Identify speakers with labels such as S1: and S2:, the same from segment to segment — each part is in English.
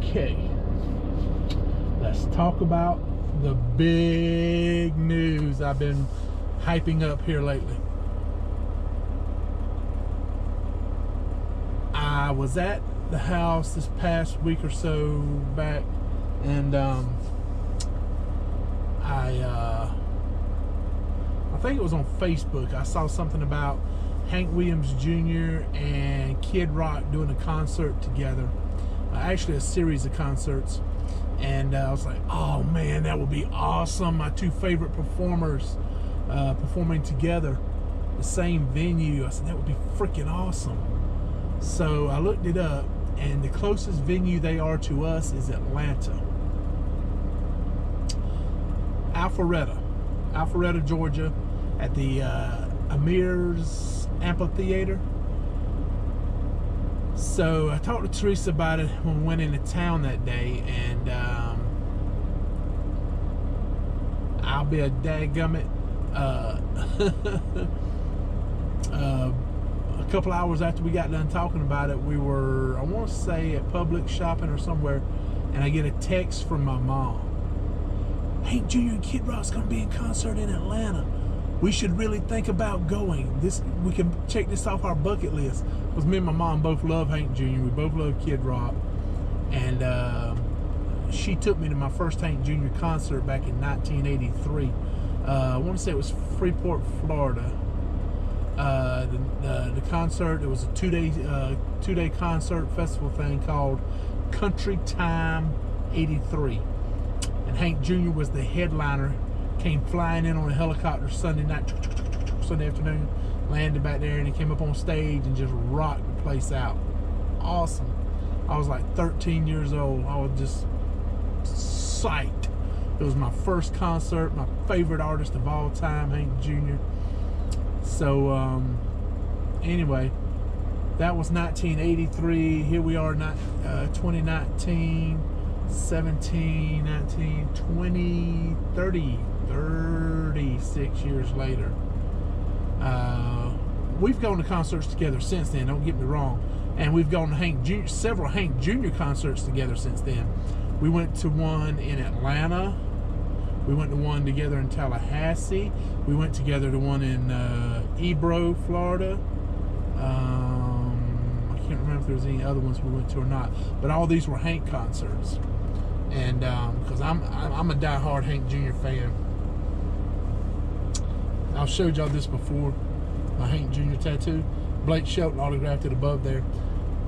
S1: Okay, let's talk about the big news I've been hyping up here lately. I was at the house this past week or so back, and I think it was on Facebook. I saw something about Hank Williams Jr. and Kid Rock doing a concert together. Actually a series of concerts, and I was like, oh man, that would be awesome. My two favorite performers performing together, the same venue. I said that would be freaking awesome. So I looked it up, and the closest venue they are to us is Atlanta, Alpharetta, Georgia, at the Amir's Amphitheater. So I talked to Teresa about it when we went into town that day, and I'll be a dadgummit. A couple hours after we got done talking about it, we were, I want to say, at Publix shopping or somewhere, and I get a text from my mom. Hank Jr. and Kid Rock's going to be in concert in Atlanta. We should really think about going. We can check this off our bucket list. Because me and my mom both love Hank Jr. We both love Kid Rock. And she took me to my first Hank Jr. concert back in 1983. I want to say it was Freeport, Florida. The concert, it was a two-day concert festival thing called Country Time 83. And Hank Jr. was the headliner. Came flying in on a helicopter Sunday night, Sunday afternoon, landed back there, and he came up on stage and just rocked the place out. Awesome. I was like 13 years old. I was just psyched. It was my first concert, my favorite artist of all time, Hank Jr. So anyway, that was 1983. Here we are, 2019, 17, 19, 20, 30. 36 years later. We've gone to concerts together since then, don't get me wrong, and we've gone to several Hank Jr. concerts together since then. We went to one in Atlanta, we went to one together in Tallahassee, we went together to one in Ebro, Florida. I can't remember if there was any other ones we went to or not, but all these were Hank concerts. And because I'm a diehard Hank Jr. fan. I've showed y'all this before, my Hank Jr. tattoo. Blake Shelton autographed it above there.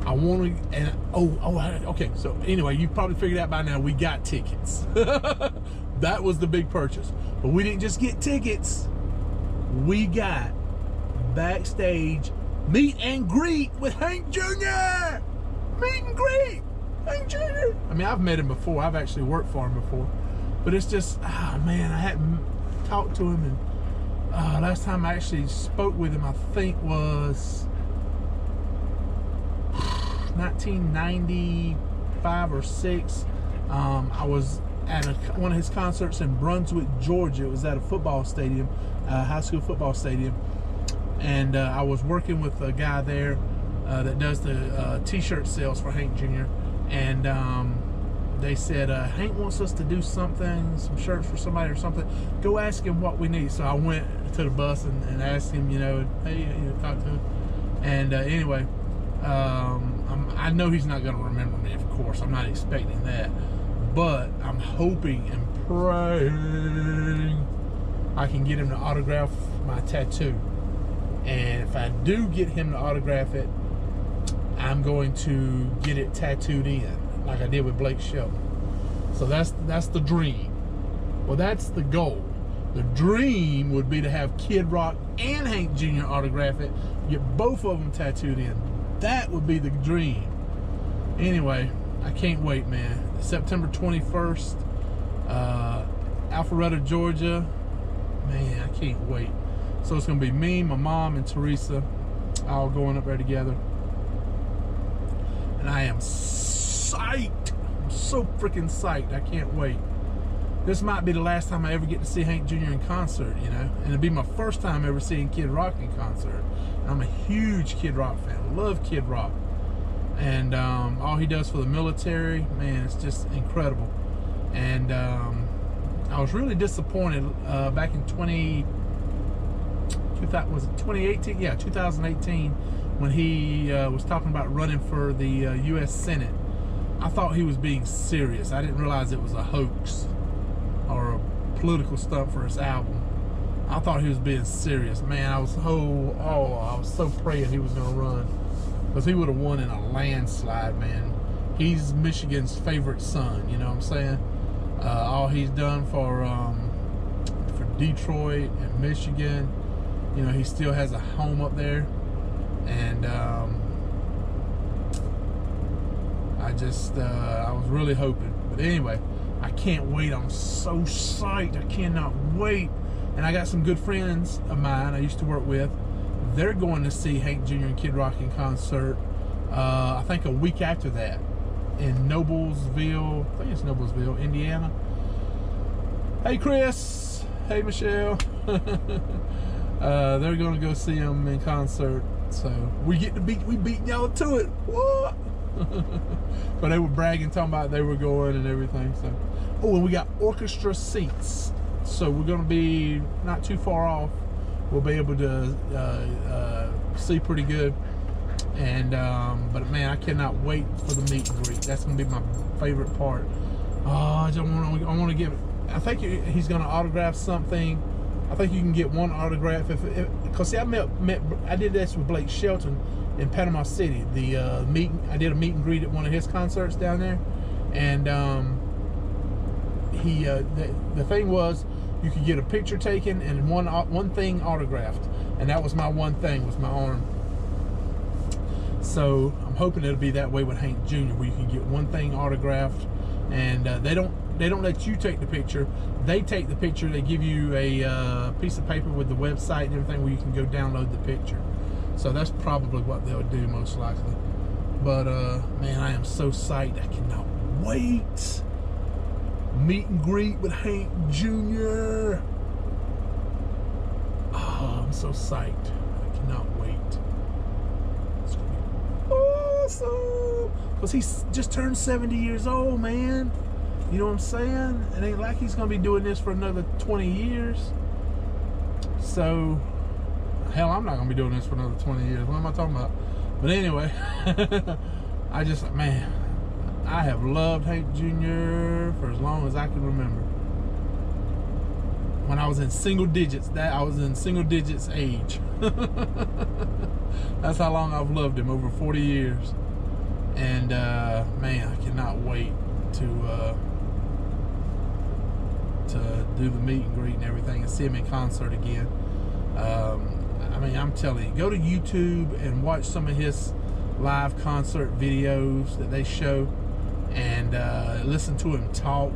S1: I want to, and okay. So anyway, you probably figured out by now we got tickets. That was the big purchase. But we didn't just get tickets. We got backstage meet and greet with Hank Jr. Meet and greet. Hank Jr. I mean, I've met him before. I've actually worked for him before. But it's just, man, I hadn't talked to him. And last time I actually spoke with him, I think was 1995 or 6. I was at one of his concerts in Brunswick, Georgia. It was at a football stadium, high school football stadium. And I was working with a guy there that does the t-shirt sales for Hank Jr. And they said, Hank wants us to do something, some shirts for somebody or something. Go ask him what we need. So I went to the bus and asked him, hey, talk to him. And anyway, I know he's not going to remember me, of course. I'm not expecting that. But I'm hoping and praying I can get him to autograph my tattoo. And if I do get him to autograph it, I'm going to get it tattooed in, like I did with Blake Shelton. So that's the dream. Well, that's the goal. The dream would be to have Kid Rock and Hank Jr. autograph it, get both of them tattooed in. That would be the dream. Anyway, I can't wait, man. September 21st, Alpharetta, Georgia. Man, I can't wait. So it's gonna be me, my mom, and Teresa all going up there together. And I am psyched. I'm so freaking psyched. I can't wait. This might be the last time I ever get to see Hank Jr. in concert, And it'll be my first time ever seeing Kid Rock in concert. And I'm a huge Kid Rock fan. Love Kid Rock. and all he does for the military, man, it's just incredible. And I was really disappointed back in 2018? Yeah, 2018, when he was talking about running for the U.S. Senate. I thought he was being serious. I didn't realize it was a hoax or a political stunt for his album. I thought he was being serious. Man, I was so praying he was going to run, because he would have won in a landslide, man. He's Michigan's favorite son, you know what I'm saying? All he's done for Detroit and Michigan, you know, he still has a home up there. And I was really hoping. But anyway, I can't wait. I'm so psyched. I cannot wait. And I got some good friends of mine I used to work with. They're going to see Hank Jr. and Kid Rock in concert, I think a week after that, in Noblesville, I think it's Noblesville, Indiana. Hey, Chris. Hey, Michelle. They're going to go see him in concert. So we beat y'all to it. What? But they were bragging, talking about they were going and everything. So, oh, and we got orchestra seats, so we're gonna be not too far off. We'll be able to see pretty good. And but man, I cannot wait for the meet and greet. That's gonna be my favorite part. Oh, I want to give. I think he's gonna autograph something. I think you can get one autograph because see, I did this with Blake Shelton in Panama City. I did a meet and greet at one of his concerts down there, and the thing was, you could get a picture taken and one thing autographed, and that was my one thing, was my arm. So I'm hoping it'll be that way with Hank Jr., where you can get one thing autographed, and they don't let you take the picture. They take the picture. They give you a piece of paper with the website and everything where you can go download the picture. So that's probably what they'll do, most likely. But man, I am so psyched. I cannot wait. Meet and greet with Hank Jr. Oh, I'm so psyched. I cannot wait. It's gonna be awesome. Because he's just turned 70 years old, man. You know what I'm saying? It ain't like he's gonna be doing this for another 20 years. So, hell, I'm not gonna be doing this for another 20 years. What am I talking about? But anyway, man, I have loved Hank Jr. for as long as I can remember. When I was in single digits, I was in single digits age. That's how long I've loved him, over 40 years. And man, I cannot wait to do the meet and greet and everything and see him in concert again. I mean, I'm telling you, go to YouTube and watch some of his live concert videos that they show, and listen to him talk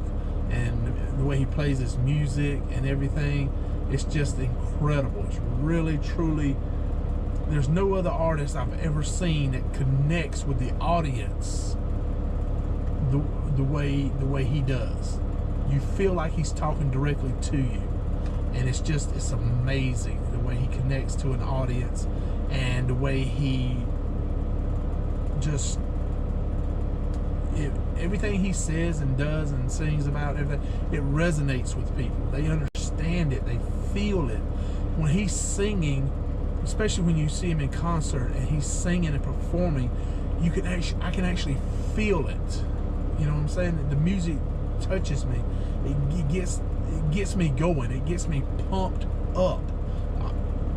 S1: and the way he plays his music and everything. It's just incredible. It's really, truly, there's no other artist I've ever seen that connects with the audience the way he does. You feel like he's talking directly to you, and it's amazing the way he connects to an audience, and the way he just everything he says and does and sings about everything, it resonates with people. They understand it, they feel it. When he's singing, especially when you see him in concert and he's singing and performing, I can actually feel it. You know what I'm saying? The music touches me. It gets me going. It gets me pumped up.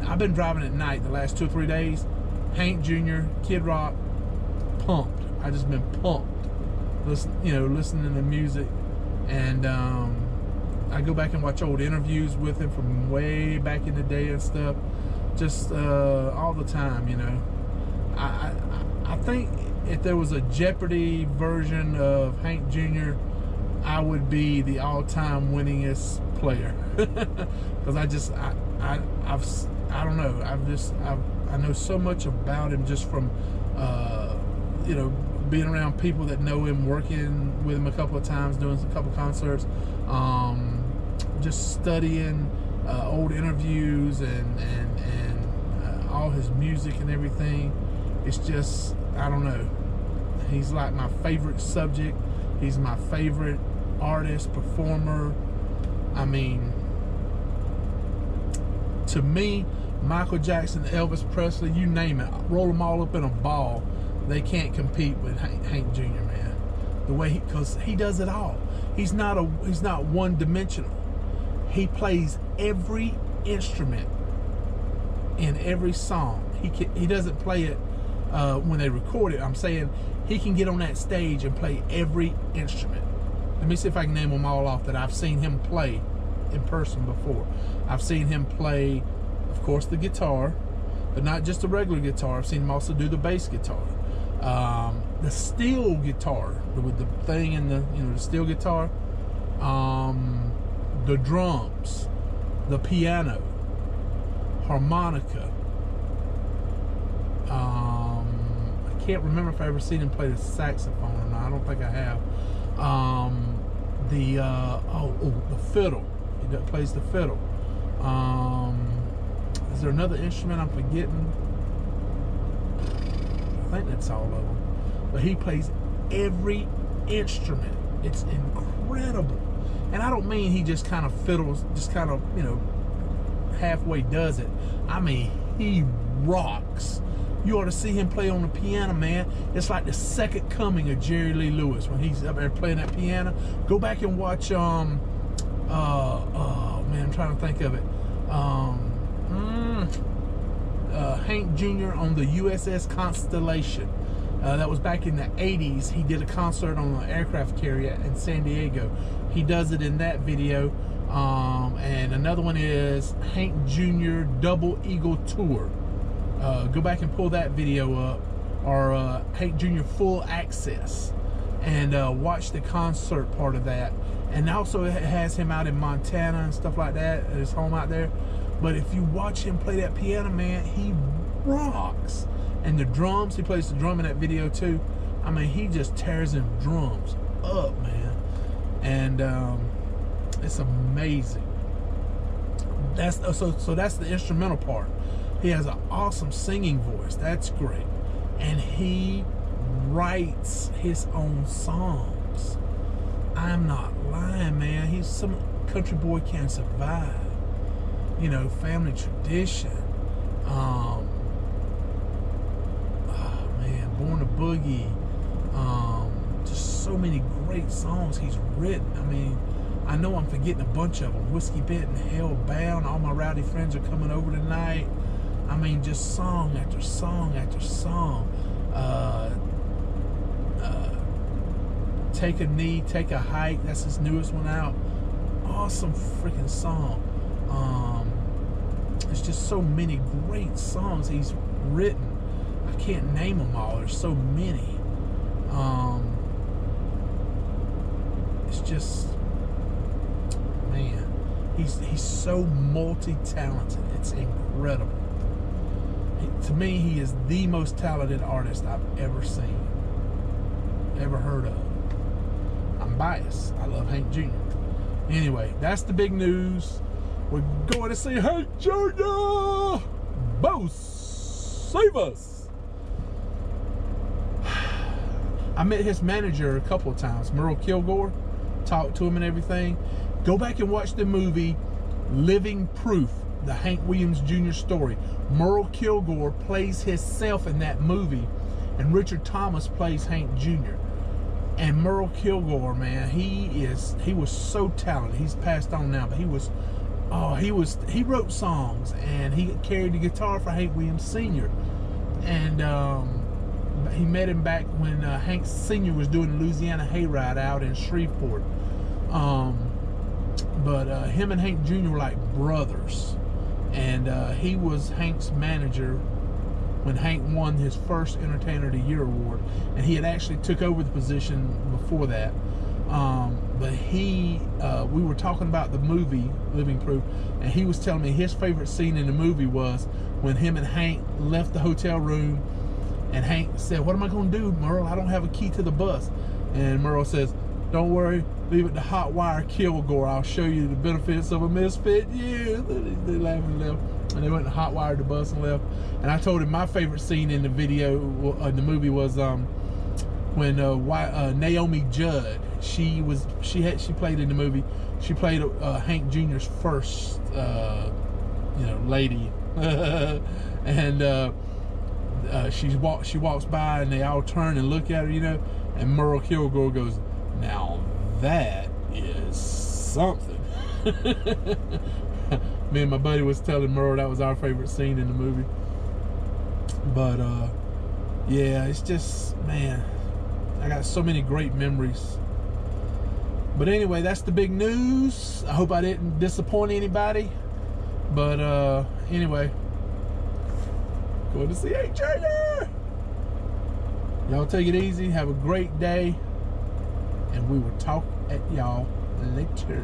S1: I've been driving at night the last 2 or 3 days. Hank Jr., Kid Rock, pumped. I just been pumped. Listening to music, and I go back and watch old interviews with him from way back in the day and stuff. Just all the time, you know. I think if there was a Jeopardy version of Hank Jr., I would be the all-time winningest player. Because I don't know. I know so much about him just from being around people that know him, working with him a couple of times, doing a couple of concerts, just studying old interviews and all his music and everything. It's just, I don't know. He's like my favorite subject. He's my favorite artist, performer. I mean, to me, Michael Jackson, Elvis Presley, you name it, roll them all up in a ball. They can't compete with Hank Jr., man. The way because he does it all. He's not one-dimensional. He plays every instrument in every song. He doesn't play it when they record it. I'm saying he can get on that stage and play every instrument. Let me see if I can name them all off that I've seen him play in person before. I've seen him play, of course, the guitar, but not just the regular guitar. I've seen him also do the bass guitar, the steel guitar with the thing in the the steel guitar, the drums, the piano, harmonica. I can't remember if I ever seen him play the saxophone or not. I don't think I have. The fiddle. He plays the fiddle. Is there another instrument I'm forgetting? I think that's all of them. But he plays every instrument. It's incredible. And I don't mean he just kind of fiddles, just kind of, halfway does it. I mean, he rocks. You ought to see him play on the piano, man. It's like the second coming of Jerry Lee Lewis when he's up there playing that piano. Go back and watch, oh man, I'm trying to think of it. Hank Jr. on the USS Constellation. That was back in the 80s. He did a concert on an aircraft carrier in San Diego. He does it in that video. And another one is Hank Jr. Double Eagle Tour. Go back and pull that video up, or Hank Jr. Full Access, and watch the concert part of that. And also it has him out in Montana and stuff like that, at his home out there. But if you watch him play that piano, man, he rocks. And the drums, he plays the drum in that video too. I mean, he just tears them drums up, man. And it's amazing. That's so that's the instrumental part. He has an awesome singing voice. That's great. And he writes his own songs. I'm not lying, man. He's some country boy can survive. Family tradition. Oh man, Born to Boogie. Just so many great songs he's written. I mean, I know I'm forgetting a bunch of them. Whiskey Bit and Hellbound. All my rowdy friends are coming over tonight. I mean, just song after song after song. Take a Knee, Take a Hike. That's his newest one out. Awesome freaking song. There's just so many great songs he's written. I can't name them all. There's so many. It's just, man, he's so multi-talented. It's incredible. To me, he is the most talented artist I've ever seen, ever heard of. I'm biased. I love Hank Jr. Anyway, that's the big news. We're going to see Hank Jr. Boss, save us. I met his manager a couple of times, Merle Kilgore. Talked to him and everything. Go back and watch the movie Living Proof, the Hank Williams Jr. story. Merle Kilgore plays himself in that movie, and Richard Thomas plays Hank Jr. And Merle Kilgore, man, he was so talented. He's passed on now, but he wrote songs, and he carried the guitar for Hank Williams Sr. And he met him back when Hank Sr. was doing the Louisiana Hayride out in Shreveport. But him and Hank Jr. were like brothers. And he was Hank's manager when Hank won his first Entertainer of the Year award. And he had actually took over the position before that. But we were talking about the movie Living Proof, and he was telling me his favorite scene in the movie was when him and Hank left the hotel room, and Hank said, "What am I going to do, Merle? I don't have a key to the bus." And Merle says, "Don't worry, leave it to Hotwire Kilgore. I'll show you the benefits of a misfit." Yeah, they laughed and left. And they went and hotwired the bus and left. And I told him my favorite scene in the video, in the movie, was when Naomi Judd, she played in the movie. She played Hank Jr.'s first lady, and she walks by and they all turn and look at her, and Merle Kilgore goes, "Now that is something." Me and my buddy was telling Merle that was our favorite scene in the movie. But yeah, it's just, man, I got so many great memories. But anyway, that's the big news. I hope I didn't disappoint anybody. But anyway, going to see H.J. Y'all take it easy. Have a great day. And we will talk at y'all later.